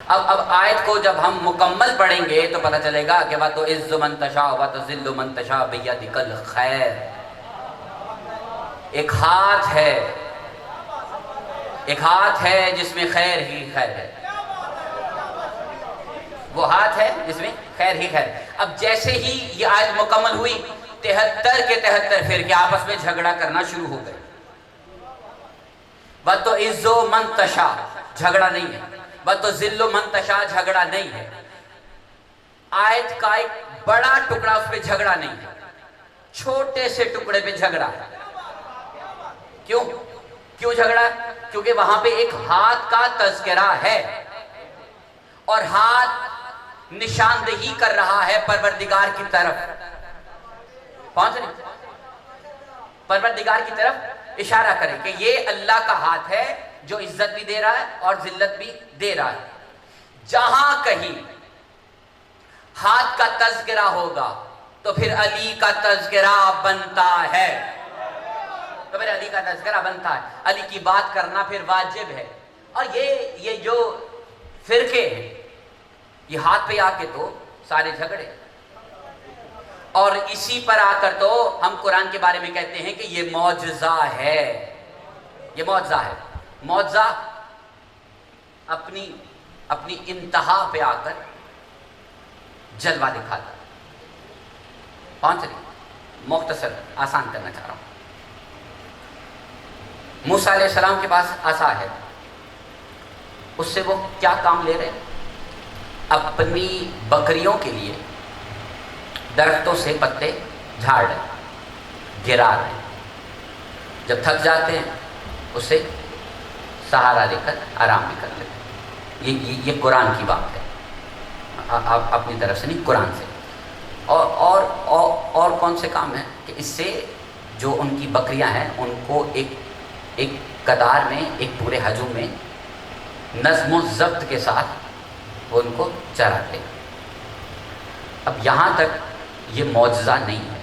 اب آیت کو جب ہم مکمل پڑھیں گے تو پتہ چلے گا کہ وَتُعِزُّ مَن تَشَاءُ وَتُذِلُّ مَن تَشَاءُ بِيَدِكَ الْخَيْرُ، ایک ہاتھ ہے جس میں خیر ہی خیر ہے، وہ ہاتھ ہے جس میں خیر ہی خیر۔ اب جیسے ہی یہ آیت مکمل ہوئی 73 کے 73 فرقے آپس میں جھگڑا کرنا شروع ہو گئے۔ وَتُعِزُّ مَن تَشَاءُ جھگڑا نہیں ہے، وَتُذِلُّ مَن تَشَاءُ جھگڑا نہیں ہے، آیت کا ایک بڑا ٹکڑا اس پہ جھگڑا نہیں ہے، چھوٹے سے ٹکڑے پہ جھگڑا ہے۔ کیوں جھگڑا؟ کیونکہ وہاں پہ ایک ہاتھ کا تذکرہ ہے اور ہاتھ نشاندہی کر رہا ہے پروردگار کی طرف، پہنچ نہیں، پروردگار کی طرف اشارہ کرے کہ یہ اللہ کا ہاتھ ہے جو عزت بھی دے رہا ہے اور ذلت بھی دے رہا ہے۔ جہاں کہیں ہاتھ کا تذکرہ ہوگا تو پھر علی کا تذکرہ بنتا ہے، علی کی بات کرنا پھر واجب ہے۔ اور یہ جو فرقے ہیں یہ ہاتھ پہ آ کے تو سارے جھگڑے، اور اسی پر آ کر تو ہم قرآن کے بارے میں کہتے ہیں کہ یہ معجزہ ہے، یہ معجزہ ہے۔ معجزہ اپنی انتہا پہ آ کر جلوہ دکھاتا، پہنچ رہی، مختصر آسان کرنا چاہ رہا ہوں۔ موسیٰ علیہ السلام کے پاس عصا ہے، اس سے وہ کیا کام لے رہے ہیں؟ اپنی بکریوں کے لیے درختوں سے پتے جھاڑ رہے، گرا رہے، جب تھک جاتے ہیں اسے سہارا لے کر آرام بھی کر لیتے ہیں۔ یہ قرآن کی بات ہے، آپ اپنی طرف سے نہیں، قرآن سے۔ اور کون سے کام ہیں کہ اس سے جو ان کی بکریاں ہیں ان کو ایک قطار میں، ایک پورے ہجوم میں نظم و ضبط کے ساتھ وہ ان کو چراتے ہیں۔ اب یہاں تک یہ معجزہ نہیں ہے،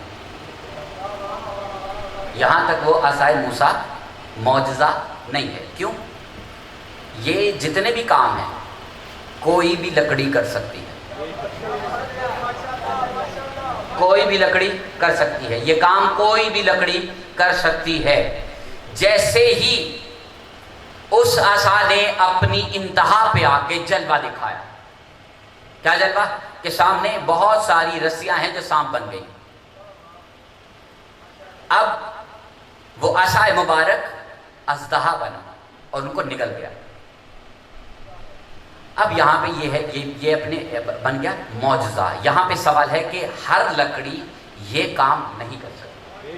یہاں تک وہ عصائے موسیٰ معجزہ نہیں ہے۔ کیوں؟ یہ جتنے بھی کام ہیں کوئی بھی لکڑی کر سکتی ہے، کوئی بھی لکڑی کر سکتی ہے، یہ کام کوئی بھی لکڑی کر سکتی ہے۔ جیسے ہی اس عصا نے اپنی انتہا پہ آ کے جلوہ دکھایا، کیا جلوہ؟ کہ سامنے بہت ساری رسیاں ہیں جو سانپ بن گئی، اب وہ عصا مبارک اژدہا بنا اور ان کو نگل گیا۔ اب یہاں پہ یہ اپنے بن گیا معجزہ۔ یہاں پہ سوال ہے کہ ہر لکڑی یہ کام نہیں کر سکتی،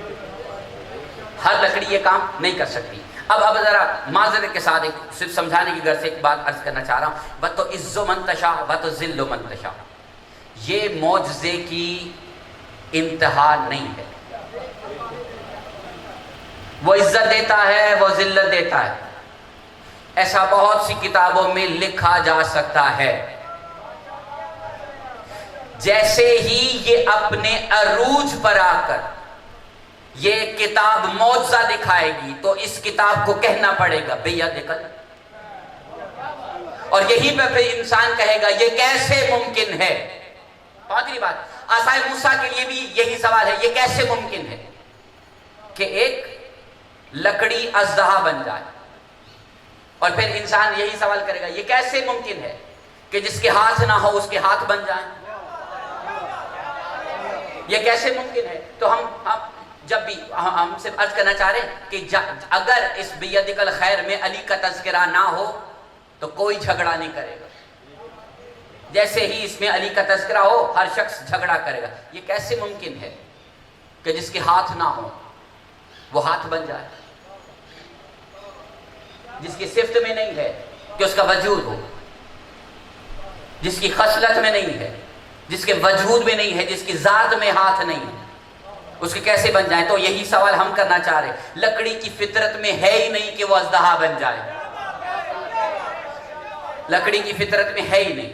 ہر لکڑی یہ کام نہیں کر سکتی۔ اب ذرا معذرت کے ساتھ صرف سمجھانے کی غرض سے ایک بات عرض کرنا چاہ رہا ہوں، وَتُعِزُّ مَن تَشَاءُ وَتُذِلُّ مَن تَشَاءُ، یہ معجزے کی انتہا نہیں ہے۔ وہ عزت دیتا ہے، وہ ذلت دیتا ہے، ایسا بہت سی کتابوں میں لکھا جا سکتا ہے۔ جیسے ہی یہ اپنے عروج پر آ کر یہ کتاب معجزہ دکھائے گی تو اس کتاب کو کہنا پڑے گا بِیَدِکَ، اور یہی پہ پھر انسان کہے گا یہ کیسے ممکن ہے۔ پہنچ بات، عصائے موسیٰ کے لیے بھی یہی سوال ہے، یہ کیسے ممکن ہے کہ ایک لکڑی اژدہا بن جائے؟ اور پھر انسان یہی سوال کرے گا یہ کیسے ممکن ہے کہ جس کے ہاتھ نہ ہو اس کے ہاتھ بن جائیں؟ یہ کیسے ممکن ہے؟ تو ہم جب بھی ہم صرف عرض کرنا چاہ رہے ہیں کہ اگر اس بیدک الخیر میں علی کا تذکرہ نہ ہو تو کوئی جھگڑا نہیں کرے گا، جیسے ہی اس میں علی کا تذکرہ ہو ہر شخص جھگڑا کرے گا۔ یہ کیسے ممکن ہے کہ جس کے ہاتھ نہ ہو وہ ہاتھ بن جائے، جس کی صفت میں نہیں ہے کہ اس کا وجود ہو، جس کی خصلت میں نہیں ہے، جس کے وجود میں نہیں ہے، جس کی ذات میں ہاتھ نہیں ہے، اس کے کیسے بن جائیں؟ تو یہی سوال ہم کرنا چاہ رہے ہیں۔ لکڑی کی فطرت میں ہے ہی نہیں کہ وہ اژدہا بن جائے، لکڑی کی فطرت میں ہے ہی نہیں،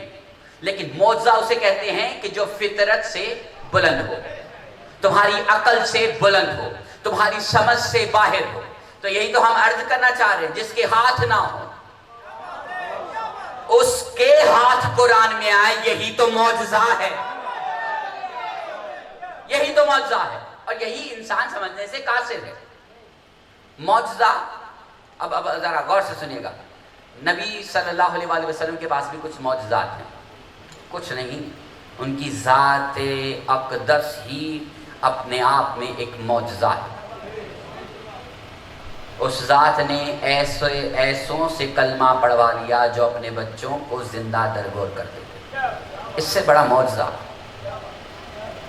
لیکن معجزہ اسے کہتے ہیں کہ جو فطرت سے بلند ہو، تمہاری عقل سے بلند ہو، تمہاری سمجھ سے باہر ہو۔ تو یہی تو ہم عرض کرنا چاہ رہے ہیں، جس کے ہاتھ نہ ہو اس کے ہاتھ قرآن میں آئے، یہی تو معجزہ ہے، یہی تو معجزہ ہے، اور یہی انسان سمجھنے سے قاصر ہے۔ معجزہ، اب ذرا غور سے سنیے گا، نبی صلی اللہ علیہ وسلم کے پاس بھی کچھ معجزات ہیں، کچھ نہیں، ان کی ذات اقدس ہی اپنے آپ میں ایک معجزہ ہے۔ اس ذات نے ایسوں سے کلمہ پڑھوا لیا جو اپنے بچوں کو زندہ درگور کرتے تھے، اس سے بڑا معجزہ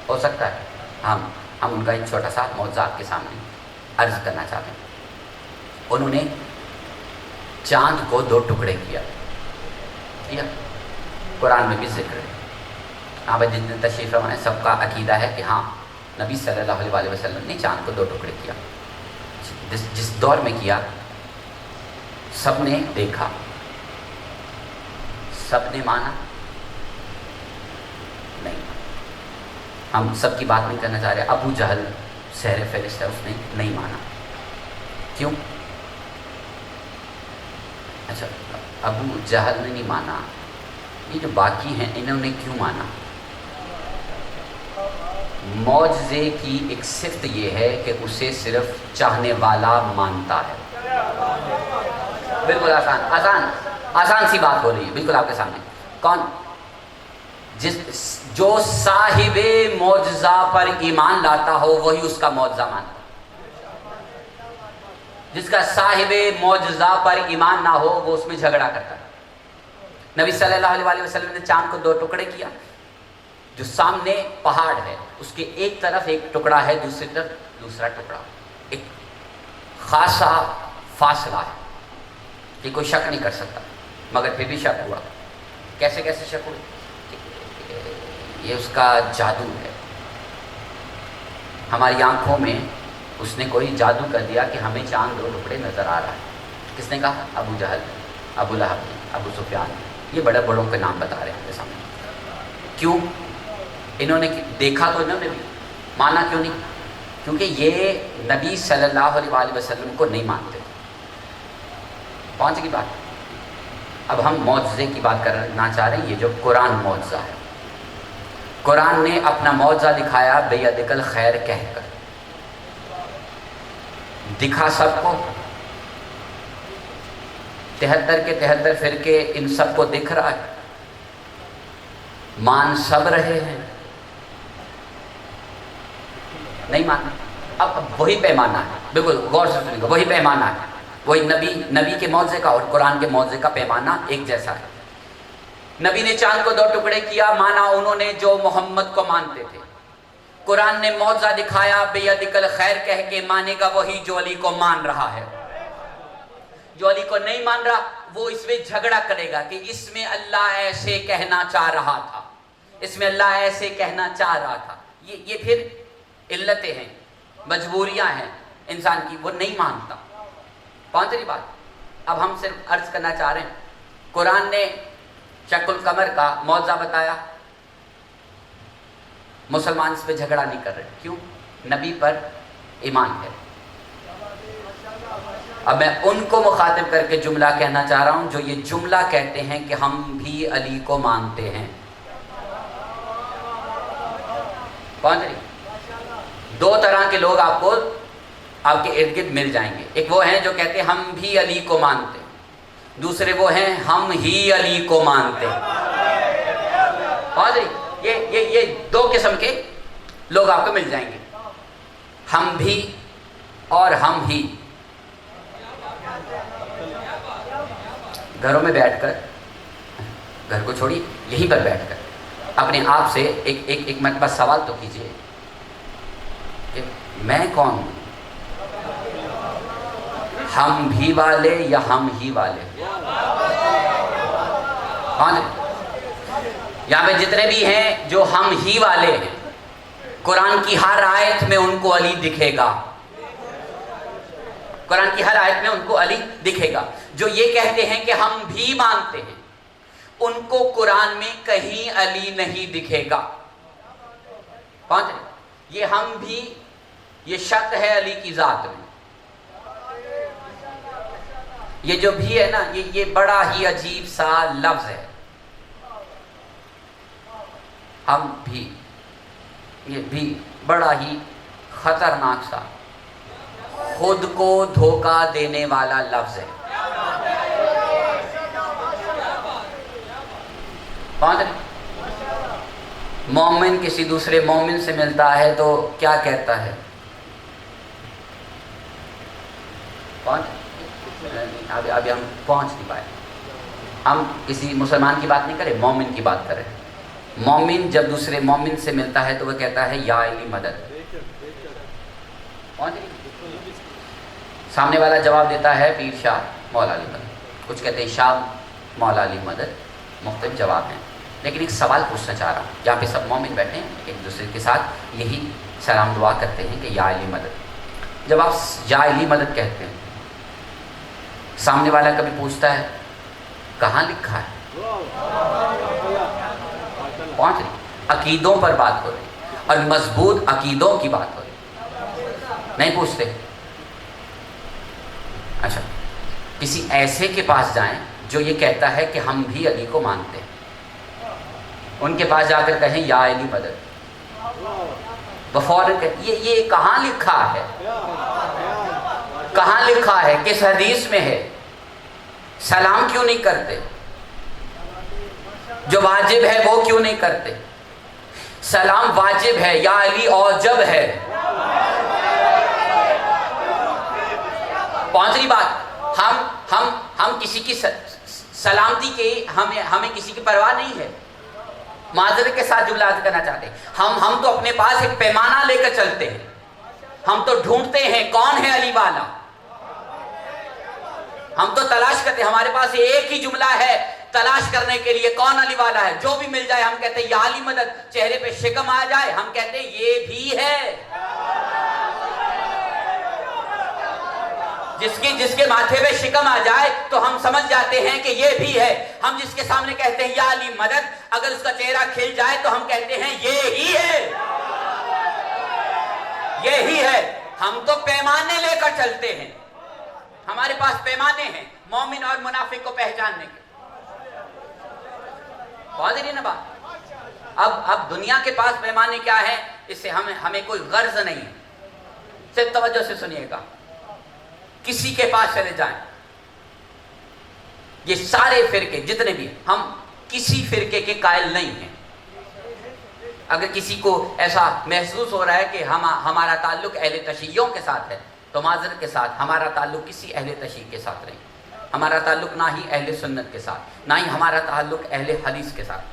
ہو سکتا ہے؟ ہم ان کا ایک چھوٹا سا معجزہ آپ کے سامنے عرض کرنا چاہتے ہیں۔ انہوں نے چاند کو 2 ٹکڑے کیا، قرآن میں بھی ذکر ہے، آپ جتنے تشریف فرما ہیں سب کا عقیدہ ہے کہ ہاں نبی صلی اللہ علیہ وسلم نے چاند کو 2 ٹکڑے کیا۔ جس دور میں کیا سب نے دیکھا، سب نے مانا نہیں، ہم سب کی بات نہیں کرنا چاہ رہے۔ ابو جہل سحر فہرست ہے، اس نے نہیں مانا، کیوں؟ اچھا، ابو جہل نے نہیں مانا، یہ جو باقی ہیں انہوں نے کیوں مانا؟ معجزے کی ایک صفت یہ ہے کہ اسے صرف چاہنے والا مانتا ہے۔ بالکل آسان سی بات ہو رہی ہے بالکل آپ کے سامنے۔ کون؟ جو صاحب معجزہ پر ایمان لاتا ہو وہی اس کا معجزہ مانتا ہے، جس کا صاحب معجزہ پر ایمان نہ ہو وہ اس میں جھگڑا کرتا ہے۔ نبی صلی اللہ علیہ وسلم نے چاند کو 2 ٹکڑے کیا، جو سامنے پہاڑ ہے اس کے ایک طرف ایک ٹکڑا ہے، دوسری طرف دوسرا ٹکڑا، ایک خاصا فاصلہ ہے کہ کوئی شک نہیں کر سکتا، مگر پھر بھی شک ہوا۔ کیسے شک ہوا؟ یہ اس کا جادو ہے، ہماری آنکھوں میں اس نے کوئی جادو کر دیا کہ ہمیں چاند 2 ٹکڑے نظر آ رہا ہے۔ کس نے کہا؟ ابو جہل، ابو لہب، ابو سفیان، یہ بڑے بڑوں کے نام بتا رہے ہیں ہمارے سامنے۔ کیوں؟ انہوں نے دیکھا تو انہوں نے بھی مانا کیوں نہیں؟ کیونکہ یہ نبی صلی اللہ علیہ وسلم کو نہیں مانتے۔ پہنچ گئی بات؟ اب ہم معجزے کی بات کرنا چاہ رہے ہیں، یہ جو قرآن معجزہ ہے، قرآن نے اپنا معجزہ دکھایا بیدک الخیر کہہ کر، دکھا سب کو، 73 کے 73 فرقے ان سب کو دکھ رہا ہے، مان سب رہے ہیں، نہیں ماننا۔ اب وہی پیمانہ ہے، بالکل غور سے سنیں گے، وہی پیمانہ ہے، وہی نبی کے معجزے کا اور قرآن کے معجزے کا پیمانہ ایک جیسا ہے۔ نبی نے چاند کو 2 ٹکڑے کیا، مانا انہوں نے جو محمد کو مانتے تھے۔ قرآن نے معجزہ دکھایا بیدک الخیر کہہ کے، مانے گا وہی جو علی کو مان رہا ہے۔ جو علی کو نہیں مان رہا وہ اس میں جھگڑا کرے گا کہ اس میں اللہ ایسے کہنا چاہ رہا تھا، اس میں اللہ ایسے کہنا چاہ رہا تھا۔ یہ پھر علتیں ہیں، مجبوریاں ہیں انسان کی، وہ نہیں مانتا۔ پہنچ رہی بات؟ اب ہم صرف عرض کرنا چاہ رہے ہیں، قرآن نے شق القمر کا معجزہ بتایا، مسلمان اس پہ جھگڑا نہیں کر رہے، کیوں؟ نبی پر ایمان ہے۔ اب میں ان کو مخاطب کر کے جملہ کہنا چاہ رہا ہوں جو یہ جملہ کہتے ہیں کہ ہم بھی علی کو مانتے ہیں۔ پہنچ رہی؟ 2 طرح کے لوگ آپ کو آپ کے ارد گرد مل جائیں گے، ایک وہ ہیں جو کہتے ہیں ہم بھی علی کو مانتے ہیں، دوسرے وہ ہیں ہم ہی علی کو مانتے ہیں۔ پہنچ رہی؟ یہ 2 قسم کے لوگ آپ کو مل جائیں گے، ہم بھی اور ہم ہی۔ گھروں میں بیٹھ کر، گھر کو چھوڑی، یہیں پر بیٹھ کر اپنے آپ سے ایک مرتبہ سوال تو کیجئے کہ میں کون ہوں؟ ہم بھی والے یا ہم ہی والے؟ کون؟ یہاں پہ جتنے بھی ہیں جو ہم ہی والے ہیں، قرآن کی ہر آیت میں ان کو علی دکھے گا، قرآن کی ہر آیت میں ان کو علی دکھے گا۔ جو یہ کہتے ہیں کہ ہم بھی مانتے ہیں، ان کو قرآن میں کہیں علی نہیں دکھے گا۔ پہنچ رہے؟ یہ ہم بھی، یہ شک ہے علی کی ذات میں، یہ جو بھی ہے نا یہ بڑا ہی عجیب سا لفظ ہے. ہم بھی، یہ بھی بڑا ہی خطرناک سا خود کو دھوکہ دینے والا لفظ ہے. مومن کسی دوسرے مومن سے ملتا ہے تو کیا کہتا ہے؟ ابھی ہم پہنچ نہیں پائے. ہم کسی مسلمان کی بات نہیں کریں، مومن کی بات کریں. مومن جب دوسرے مومن سے ملتا ہے تو وہ کہتا ہے یا علی مدد. سامنے والا جواب دیتا ہے پیر شاہ مولا علی مدد، کچھ کہتے ہیں شاہ مولا علی مدد. مختلف جواب ہیں، لیکن ایک سوال پوچھنا چاہ رہا ہوں. یہاں پہ سب مومن بیٹھے ہیں، ایک دوسرے کے ساتھ یہی سلام دعا کرتے ہیں کہ یا علی مدد. جب آپ یا علی مدد کہتے ہیں، سامنے والا کبھی پوچھتا ہے کہاں لکھا ہے؟ پہنچ رہی؟ عقیدوں پر بات ہو رہی اور مضبوط عقیدوں کی بات ہو رہی، نہیں پوچھتے. اچھا، کسی ایسے کے پاس جائیں جو یہ کہتا ہے کہ ہم بھی علی کو مانتے ہیں، ان کے پاس جا کر کہیں یا علی مدد. وہ فوراً کہتے یہ کہاں لکھا ہے؟ کہاں لکھا ہے؟ کس حدیث میں ہے؟ سلام کیوں نہیں کرتے؟ جو واجب ہے وہ کیوں نہیں کرتے؟ سلام واجب ہے، یا علی اوجب ہے. پہنچ رہی بات؟ ہم کسی کی سلامتی کی ہمیں کسی کی پرواہ نہیں ہے. معذرت کے ساتھ جملہ عرض کرنا چاہتے ہیں، ہم تو اپنے پاس ایک پیمانہ لے کر چلتے ہیں. ہم تو ڈھونڈتے ہیں کون ہے علی والا. ہم تو تلاش کرتے ہیں، ہمارے پاس ایک ہی جملہ ہے تلاش کرنے کے لیے، کون علی والا ہے. جو بھی مل جائے ہم کہتے ہیں یا علی مدد. چہرے پہ شکم آ جائے ہم کہتے ہیں یہ بھی ہے. جس کے ماتھے پہ شکم آ جائے تو ہم سمجھ جاتے ہیں کہ یہ بھی ہے. ہم جس کے سامنے کہتے ہیں یا علی مدد، اگر اس کا چہرہ کھل جائے تو ہم کہتے ہیں یہ ہی ہے، یہی ہے. ہم تو پیمانے لے کر چلتے ہیں، ہمارے پاس پیمانے ہیں مومن اور منافق کو پہچاننے کے. بہت ہی نا بات. اب دنیا کے پاس پیمانے کیا ہے، اس سے ہمیں کوئی غرض نہیں ہے. صرف توجہ سے سنیے گا. کسی کے پاس چلے جائیں، یہ سارے فرقے جتنے بھی ہیں، ہم کسی فرقے کے قائل نہیں ہیں. اگر کسی کو ایسا محسوس ہو رہا ہے کہ ہمارا تعلق اہل تشیعوں کے ساتھ ہے تو معذرت کے ساتھ ہمارا تعلق کسی اہل تشیع کے ساتھ نہیں. ہمارا تعلق نہ ہی اہل سنت کے ساتھ، نہ ہی ہمارا تعلق اہل حدیث کے ساتھ.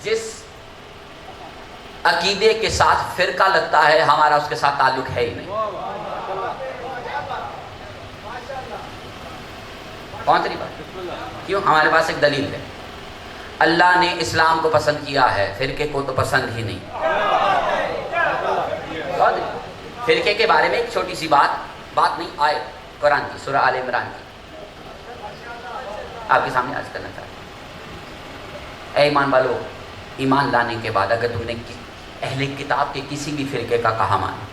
جس عقیدے کے ساتھ فرقہ لگتا ہے ہمارا اس کے ساتھ تعلق ہے ہی نہیں. کون سی بات؟ کیوں؟ ہمارے پاس ایک دلیل ہے. اللہ نے اسلام کو پسند کیا ہے، فرقے کو تو پسند ہی نہیں. فرقے کے بارے میں ایک چھوٹی سی بات نہیں آئے قرآن کی، سورہ آل عمران کی آپ کے سامنے عرض کرنا چاہتا ہوں. اے ایمان والو، ایمان لانے کے بعد اگر تم نے اہل کتاب کے کسی بھی فرقے کا کہا مانا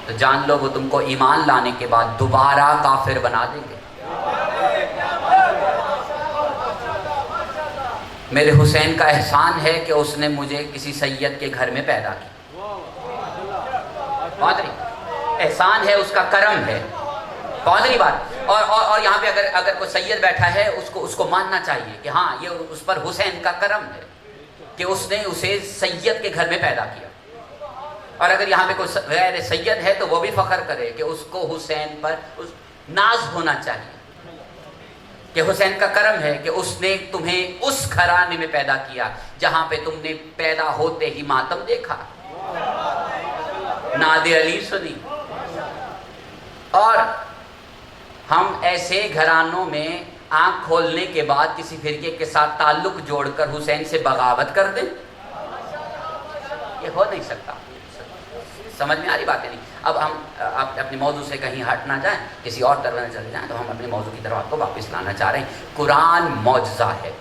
تو جان لو وہ تم کو ایمان لانے کے بعد دوبارہ کافر بنا دیں گے. میرے حسین کا احسان ہے کہ اس نے مجھے کسی سید کے گھر میں پیدا کی. احسان ہے، اس کا کرم ہے. بہت بڑی بات. اور یہاں پہ اگر کوئی سید بیٹھا ہے اس کو ماننا چاہیے کہ ہاں یہ اس پر حسین کا کرم ہے کہ اس نے اسے سید کے گھر میں پیدا کیا. اور اگر یہاں پہ کوئی غیر سید ہے تو وہ بھی فخر کرے کہ اس کو حسین پر ناز ہونا چاہیے کہ حسین کا کرم ہے کہ اس نے تمہیں اس گھرانے میں پیدا کیا جہاں پہ تم نے پیدا ہوتے ہی ماتم دیکھا، ناد علی سنی. اور ہم ایسے گھرانوں میں آنکھ کھولنے کے بعد کسی فرقے کے ساتھ تعلق جوڑ کر حسین سے بغاوت کر دیں، یہ ہو نہیں سکتا. سمجھ میں آ رہی باتیں نہیں؟ اب ہم اپنے موضوع سے کہیں ہٹ نہ جائیں، کسی اور طرف نہ چلے جائیں، تو ہم اپنے موضوع کی طرف آپ کو واپس لانا چاہ رہے ہیں. قرآن معجزہ ہے.